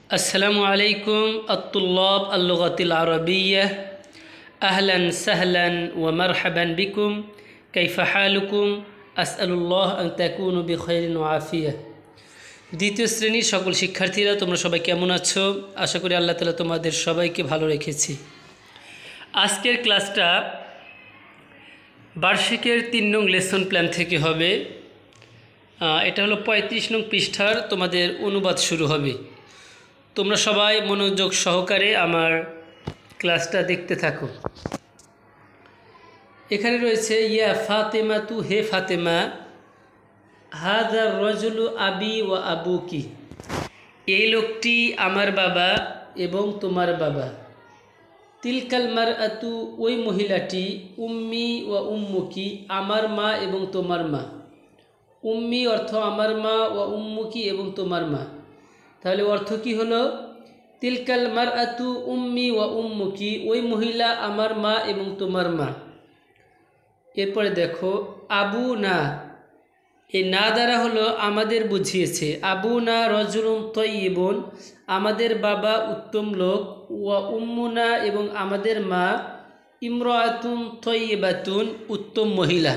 अस्सलामु अलैकुम अत्तुल्लाब अल्लुगतिल अरबिय्या अहलन सहलन व मरहबन बिकुम कैफ़ हालुकुम আসআলুল্লাহ আন তাকুনু বিখাইরিন ওয়া আফিয়া। দ্বিতীয় শ্রেণীর সকল শিক্ষার্থীরা তোমরা সবাই কেমন আছো? আশা করি আল্লাহ তাআলা তোমাদের সবাইকে ভালো রেখেছি। আজকের ক্লাসটা বার্ষিকের 3 নং লেসন প্ল্যান থেকে হবে। এটা হলো 35 নং পৃষ্ঠার তোমাদের অনুবাদ শুরু হবে। তোমরা সবাই মনোযোগ সহকারে আমার ক্লাসটা দেখতে থাকো। এখানে রয়েছে ইয়া ফাতেমা তু হে ফাতেমা হাযা রাজুলু আবি ওয়া আবুকি, এই লোকটি আমার বাবা এবং তোমার বাবা। তিলকাল মারআতু, ওই মহিলাটি, উম্মি ওয়া উম্মুকি, আমার মা এবং তোমার মা। উম্মি অর্থ আমার মা, ওয়া উম্মুকি এবং তোমার মা। তাহলে অর্থ কি হলো? তিলকাল মারআতু উম্মি ওয়া উম্মুকি, ওই মহিলা আমার মা এবং তোমার মা। এরপরে দেখো আবু না, এই না দ্বারা হলো আমাদের বুঝিয়েছে। আবু না রজুলুন তয়্যিবুন, আমাদের বাবা উত্তম লোক। ওয়া উম্মুনা, এবং আমাদের মা, ইমরাতুন তয়্যিবাতুন, উত্তম মহিলা।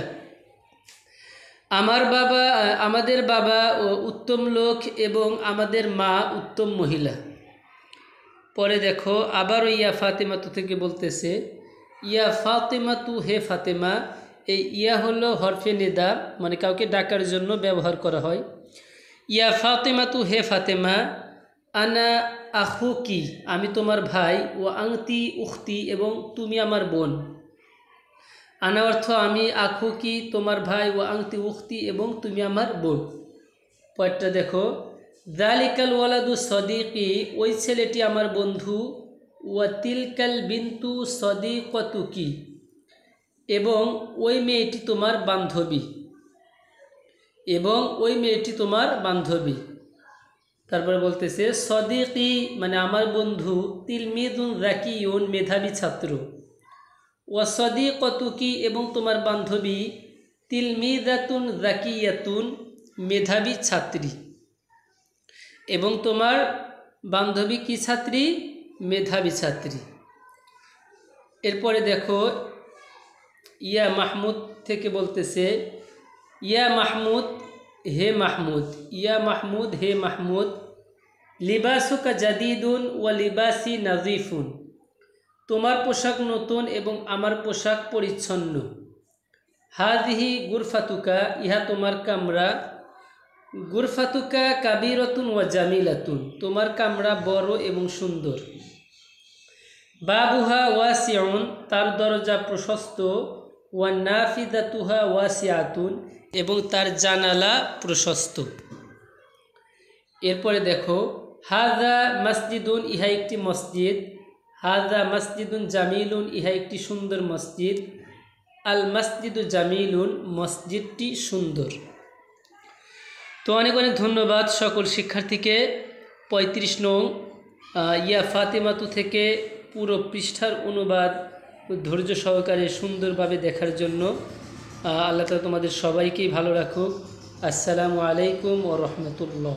আমাদের বাবা ও উত্তম লোক এবং আমাদের মা উত্তম মহিলা। পরে দেখো আবারও ইয়া ফাতেমাতু থেকে বলতেছে ইয়া ফাতেমাতু হে ফাতেমা। এই ইয়া হলো হরফে নিদা, মানে কাউকে ডাকার জন্য ব্যবহার করা হয়। ইয়া ফাতেমাতু হে ফাতেমা, আনা আখুকি, আমি তোমার ভাই, ও আংতি উখতি, এবং তুমি আমার বোন। আনা অর্থ আমি, আখুকি তোমার ভাই, ও আংতি উখতি, এবং তুমি আমার বোন। পরেরটা দেখো যালিকাল ওয়ালাদু সদিকি, ওই ছেলেটি আমার বন্ধু। ওয়া তিলকাল বিন্তু সদিকতুকি, এবং ওই মেয়েটি তোমার বান্ধবী। তারপরে বলতেছে সদিকি মানে আমার বন্ধু, তিলমিদুন যাকিয়ুন, মেধাবী ছাত্র। ওয়া সদিকতুকি, এবং তোমার বান্ধবী, তিলমিদাতুন যাকিয়াতুন, মেধাবী ছাত্রী। এবং তোমার বান্ধবী কি ছাত্রী? মেধাবী ছাত্রী। এরপরে দেখো ইয়া মাহমুদ থেকে বলতেছে ইয়া মাহমুদ হে মাহমুদ, ইয়া মাহমুদ হে মাহমুদ, লিবাসুকা জাদিদুন ওয়া লিবাসি নাজিফুন, তোমার পোশাক নতুন এবং আমার পোশাক পরিচ্ছন্ন। হাযিহি গুরফাতুকা, ইহা তোমার কামরা। গুরফাতুকা কাবীরাতুন ওয়া জামিলাতুন, তোমার কামরা বড় এবং সুন্দর। বাবুহা ওয়াসিউন, তার দরজা প্রশস্ত। ওয়া নাফিদাতুহা ওয়াসিআতুন, এবং তার জানালা প্রশস্ত। এরপরে দেখো হাযা মসজিদুন, ইহা একটি মসজিদ। হাযা মসজিদুন জামিলুন, ইহা একটি সুন্দর মসজিদ। আল মসজিদু জামিলুন, মসজিদটি সুন্দর। তো অনেক অনেক ধন্যবাদ সকল শিক্ষার্থীকে 35 নং ইয়া ফাতেমাতু থেকে পুরো পৃষ্ঠার অনুবাদ ধৈর্য সহকারে সুন্দরভাবে দেখার জন্য। আল্লাহ তাআলা তোমাদের সবাইকেই ভালো রাখুক। আসসালামু আলাইকুম ওয়া রাহমাতুল্লাহ।